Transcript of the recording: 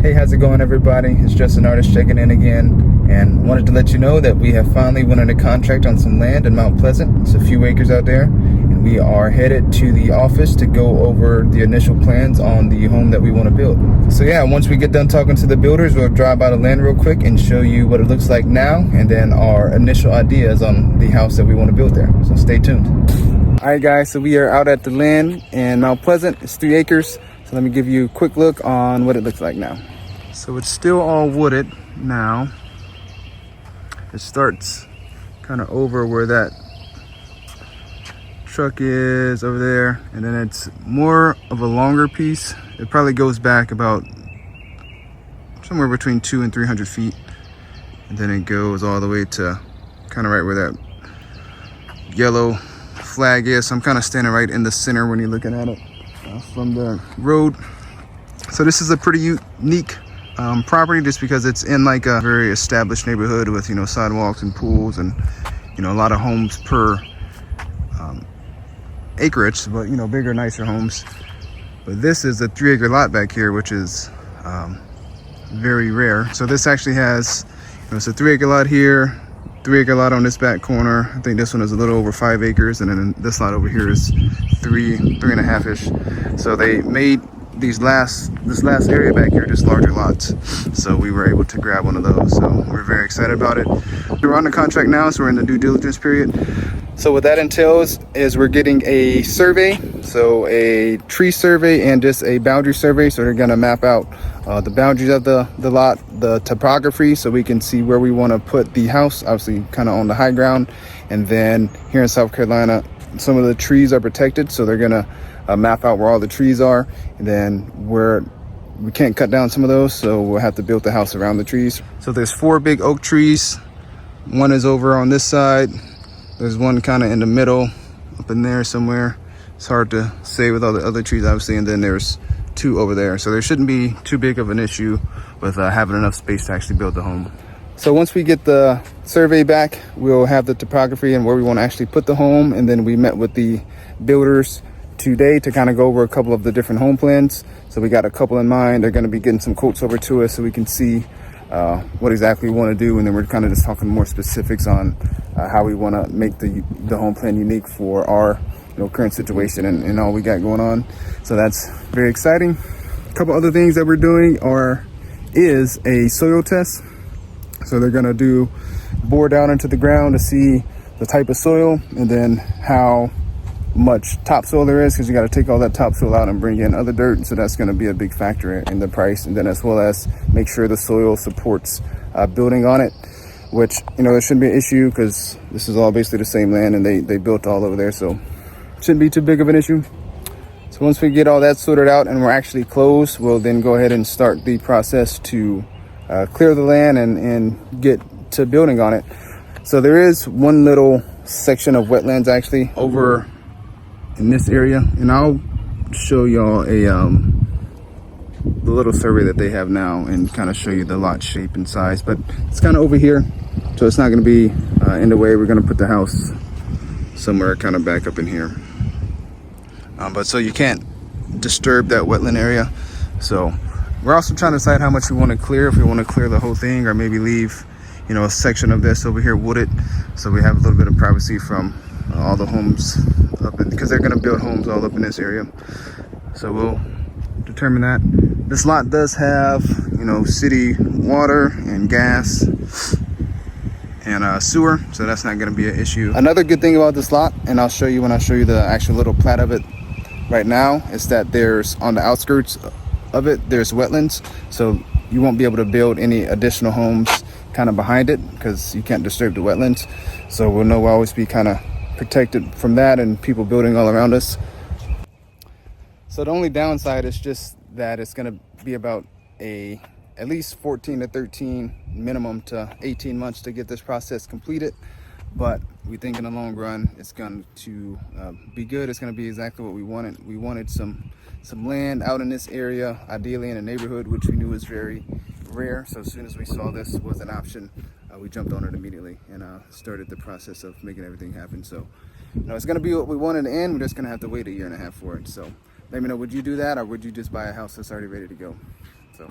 Hey, how's it going, everybody? It's just an artist checking in again, and wanted to let you know that we have finally went under contract on some land in Mount Pleasant. It's a few acres out there, and we are headed to the office to go over the initial plans on the home that we want to build. So yeah, once we get done talking to the builders, we'll drive by the land real quick and show you what it looks like now, and then our initial ideas on the house that we want to build there. So stay tuned. All right, guys, so we are out at the land in Mount Pleasant. It's 3 acres. So let me give you a quick look on what it looks like now. So it's still all wooded now. It starts kind of over where that truck is over there, and then it's more of a longer piece. It probably goes back about somewhere between 200 and 300 feet, and then it goes all the way to kind of right where that yellow flag is. So I'm kind of standing right in the center when you're looking at it from the road. So this is a pretty unique property, just because it's in like a very established neighborhood with, you know, sidewalks and pools and, you know, a lot of homes per acreage, but, you know, bigger, nicer homes. But this is a 3 acre lot back here, which is very rare. So this actually has, you know, it's a 3 acre lot here, 3 acre lot on this back corner. I think this one is a little over 5 acres, and then this lot over here is 3.5 ish. So they made this last area back here just larger lots, so we were able to grab one of those. So we're very excited about it. We're on the contract now, so we're in the due diligence period. So what that entails is we're getting a survey, so a tree survey and just a boundary survey. So they're going to map out the boundaries of the lot, the topography, so we can see where we want to put the house, obviously kind of on the high ground. And then here in South Carolina, some of the trees are protected, so they're going to map out where all the trees are, and then where we can't cut down some of those, so we'll have to build the house around the trees. So there's 4 big oak trees. One is over on this side. There's one kind of in the middle up in there somewhere. It's hard to say with all the other trees, obviously. And then there's 2 over there, so there shouldn't be too big of an issue with having enough space to actually build the home. So once we get the survey back, we'll have the topography and where we want to actually put the home. And then we met with the builders today to kind of go over a couple of the different home plans. So we got a couple in mind. They're going to be getting some quotes over to us so we can see what exactly we want to do, and then we're kind of just talking more specifics on how we want to make the home plan unique for our, you know, current situation and all we got going on. So that's very exciting. A couple other things that we're doing is a soil test. So they're going to bore down into the ground to see the type of soil, and then how much topsoil there is, because you got to take all that topsoil out and bring in other dirt. So that's going to be a big factor in the price. And then as well as make sure the soil supports building on it, which, you know, there shouldn't be an issue because this is all basically the same land, and they built all over there, so it shouldn't be too big of an issue. So once we get all that sorted out and we're actually closed, we'll then go ahead and start the process to clear the land and get to building on it. So there is one little section of wetlands actually over in this area, and I'll show y'all the little survey that they have now and kind of show you the lot shape and size. But it's kind of over here, so it's not going to be in the way. We're going to put the house somewhere kind of back up in here, but so you can't disturb that wetland area. So we're also trying to decide how much we want to clear, if we want to clear the whole thing or maybe leave, you know, a section of this over here wooded, so we have a little bit of privacy from all the homes up in, because they're going to build homes all up in this area. So we'll determine that. This lot does have, you know, city water and gas and sewer, so that's not going to be an issue. Another good thing about this lot, and I'll show you when I show you the actual little plat of it right now, is that there's, on the outskirts of it, there's wetlands, so you won't be able to build any additional homes kind of behind it because you can't disturb the wetlands. So we'll know we'll always be kind of protected from that and people building all around us. So the only downside is just that it's going to be about at least 14 to 13 minimum to 18 months to get this process completed. But we think in the long run it's going to be good. It's going to be exactly what we wanted. We wanted some land out in this area, ideally in a neighborhood which we knew was very rare. So as soon as we saw this was an option, we jumped on it immediately and started the process of making everything happen. So, you know, it's going to be what we want in the end. We're just going to have to wait 1.5 years for it. So let me know, would you do that, or would you just buy a house that's already ready to go? So